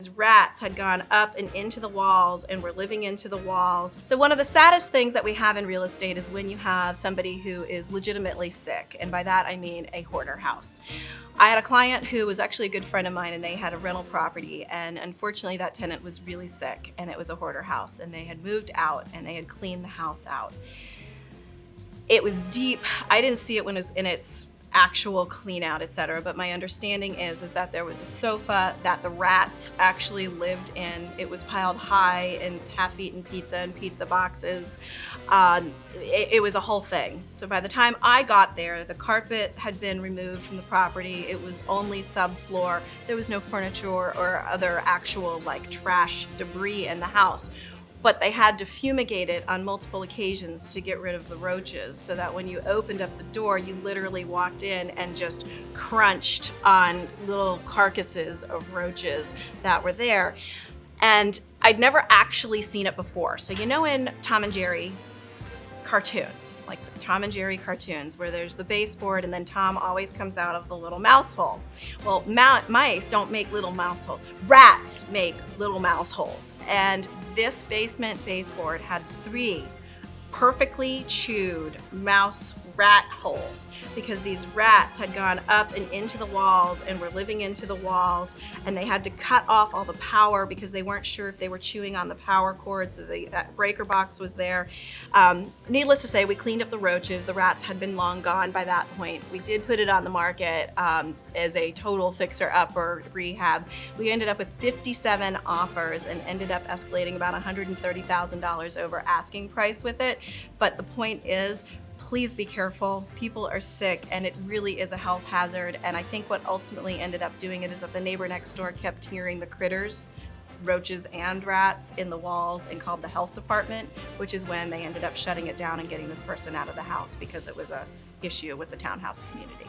these rats had gone up and into the walls and were living into the walls. So one of the saddest things that we have in real estate is when you have somebody who is legitimately sick, and by that I mean a hoarder house. I had a client who was actually a good friend of mine, and they had a rental property, and unfortunately that tenant was really sick, and it was a hoarder house, and they had moved out and they had cleaned the house out. It was deep. I didn't see it when it was in its actual clean out, etc. But my understanding is that there was a sofa that the rats actually lived in. It was piled high in half-eaten pizza and pizza boxes. It was a whole thing. So by the time I got there, the carpet had been removed from the property. It was only subfloor. There was no furniture or other actual like trash debris in the house. But they had to fumigate it on multiple occasions to get rid of the roaches, so that when you opened up the door, you literally walked in and just crunched on little carcasses of roaches that were there. And I'd never actually seen it before. So you know in Tom and Jerry cartoons, like the Tom and Jerry cartoons, where there's the baseboard and then Tom always comes out of the little mouse hole. Well, mice don't make little mouse holes. Rats make little mouse holes. And this basement baseboard had 3 perfectly chewed mouse rat holes, because these rats had gone up and into the walls and were living into the walls, and they had to cut off all the power because they weren't sure if they were chewing on the power cord, so that breaker box was there. Needless to say, we cleaned up the roaches. The rats had been long gone by that point. We did put it on the market as a total fixer-upper rehab. We ended up with 57 offers and ended up escalating about $130,000 over asking price with it. But the point is, please be careful. People are sick, and it really is a health hazard. And I think what ultimately ended up doing it is that the neighbor next door kept hearing the critters, roaches and rats, in the walls and called the health department, which is when they ended up shutting it down and getting this person out of the house because it was an issue with the townhouse community.